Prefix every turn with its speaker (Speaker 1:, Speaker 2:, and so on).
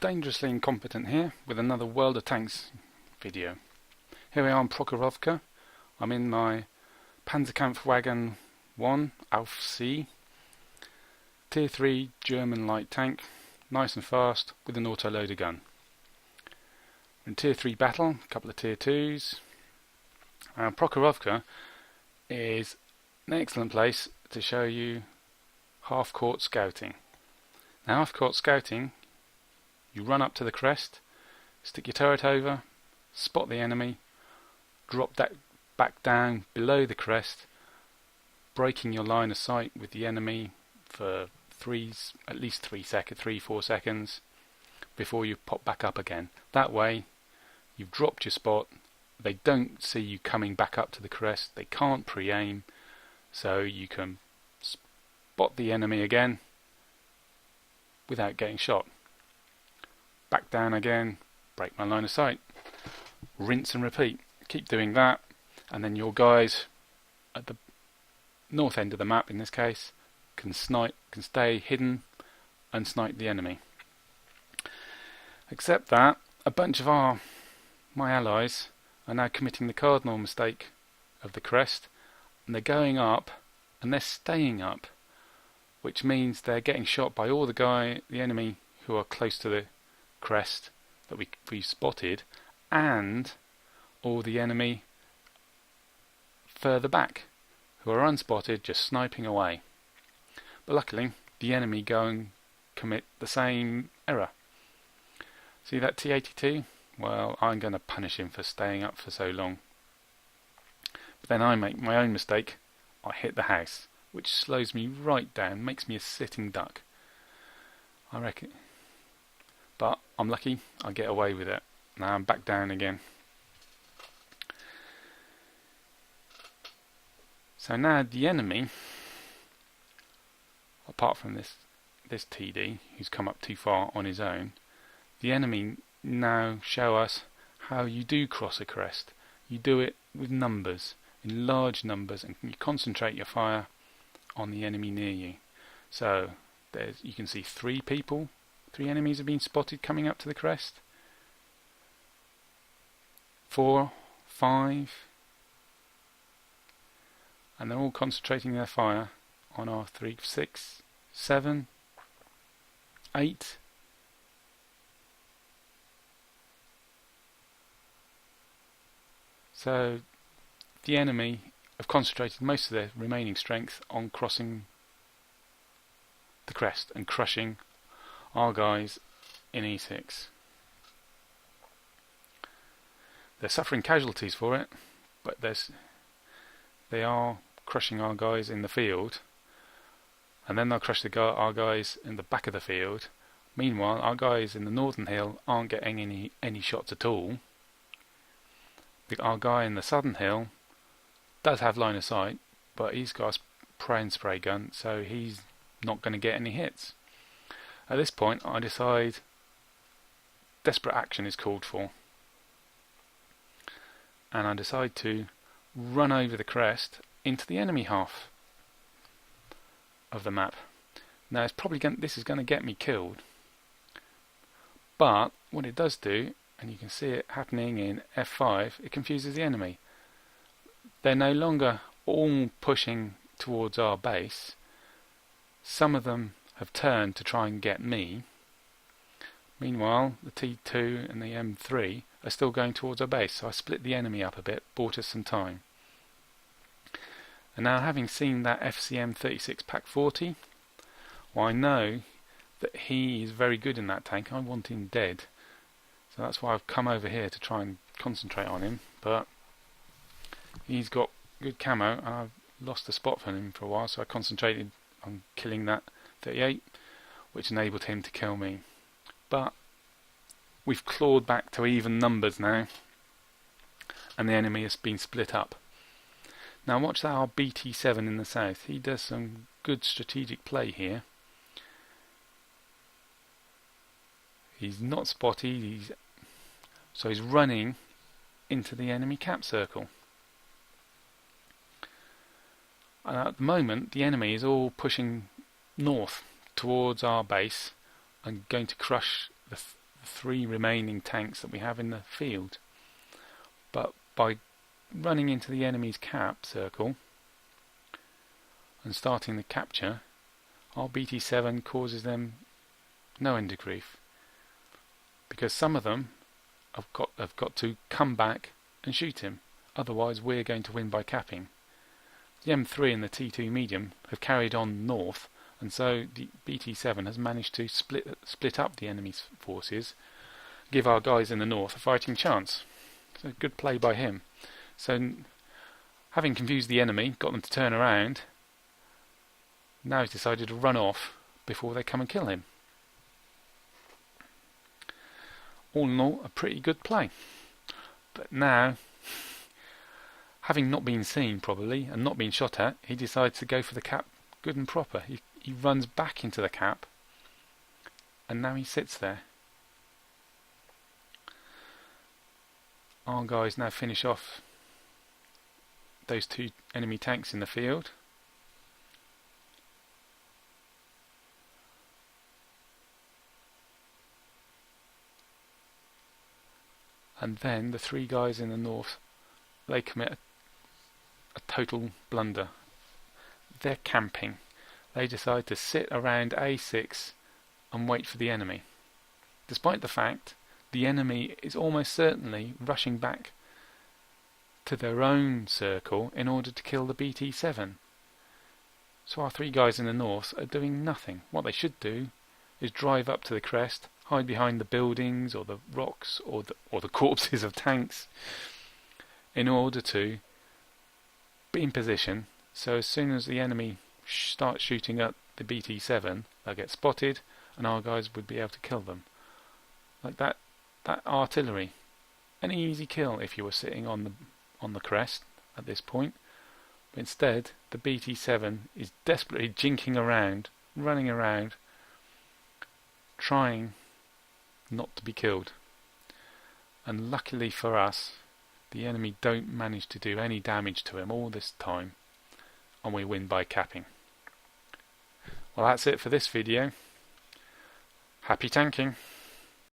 Speaker 1: Dangerously Incompetent here with another World of Tanks video. Here we are in Prokhorovka. I'm in my Pz.Kpfw 1 Ausf Tier 3 German light tank, nice and fast with an autoloader gun. In Tier 3 battle, a couple of Tier 2s. Prokhorovka is an excellent place to show you half-court scouting. Now, half-court scouting, you run up to the crest, stick your turret over, spot the enemy, drop that back down below the crest, breaking your line of sight with the enemy for at least 3-4 seconds before you pop back up again. That way, you've dropped your spot, they don't see you coming back up to the crest, they can't pre-aim, so you can spot the enemy again without getting shot. Back down again, break my line of sight, rinse and repeat. Keep doing that, and then your guys at the north end of the map, in this case, can stay hidden and snipe the enemy. Except that a bunch of my allies are now committing the cardinal mistake of the crest, and they're going up and they're staying up, which means they're getting shot by all the enemy who are close to the crest that we spotted, and all the enemy further back who are unspotted, just sniping away. But luckily the enemy go and commit the same error. See that T-82? Well, I'm going to punish him for staying up for so long. But then I make my own mistake. I hit the house, which slows me right down, makes me a sitting duck, I reckon. But I'm lucky, I get away with it. Now I'm back down again. So now the enemy, apart from this TD, who's come up too far on his own, the enemy now show us how you do cross a crest. You do it with numbers, in large numbers, and you concentrate your fire on the enemy near you. So you can see 3 enemies have been spotted coming up to the crest. 4, 5, and they're all concentrating their fire on our 3, 6, 7, 8. So the enemy have concentrated most of their remaining strength on crossing the crest and crushing our guys in E6. They're suffering casualties for it, but they are crushing our guys in the field, and then they'll crush our guys in the back of the field. Meanwhile, our guys in the northern hill aren't getting any shots at all. Our guy in the southern hill does have line of sight, but he's got a spray and spray gun, so he's not going to get any hits. At this point, I decide desperate action is called for, and I decide to run over the crest into the enemy half of the map. Now, this is going to get me killed, but what it does do, and you can see it happening in F5, it confuses the enemy. They're no longer all pushing towards our base. Some of them have turned to try and get me. Meanwhile, the T2 and the M3 are still going towards our base, so I split the enemy up a bit, bought us some time. And now, having seen that FCM 36 Pak 40, well, I know that he is very good in that tank. I want him dead, so that's why I've come over here to try and concentrate on him, but he's got good camo and I've lost the spot for him for a while, so I concentrated on killing that 38, which enabled him to kill me. But we've clawed back to even numbers now, and the enemy has been split up. Now watch that our BT7 in the south. He does some good strategic play here. He's not spotted, so he's running into the enemy cap circle. And at the moment, the enemy is all pushing north towards our base and going to crush the 3 remaining tanks that we have in the field. But by running into the enemy's cap circle and starting the capture, our BT7 causes them no end of grief, because some of them have got to come back and shoot him, otherwise we're going to win by capping. The M3 and the T2 medium have carried on north, and so the BT7 has managed to split up the enemy's forces, give our guys in the north a fighting chance. So good play by him. So having confused the enemy, got them to turn around, now he's decided to run off before they come and kill him. All in all, a pretty good play. But now, having not been seen probably and not been shot at, he decides to go for the cap good and proper. He runs back into the cap, and now he sits there. Our guys now finish off those 2 enemy tanks in the field. And then the 3 guys in the north, they commit a total blunder. They're camping. They decide to sit around A6 and wait for the enemy, despite the fact the enemy is almost certainly rushing back to their own circle in order to kill the BT7. So our 3 guys in the north are doing nothing. What they should do is drive up to the crest, hide behind the buildings or the rocks or the corpses of tanks in order to be in position, so as soon as the enemy starts shooting at the BT7, they'll get spotted and our guys would be able to kill them. Like that artillery. An easy kill if you were sitting on the crest at this point. But instead, the BT7 is desperately jinking around, running around, trying not to be killed. And luckily for us, the enemy don't manage to do any damage to him all this time, and we win by capping. Well, that's it for this video. Happy tanking!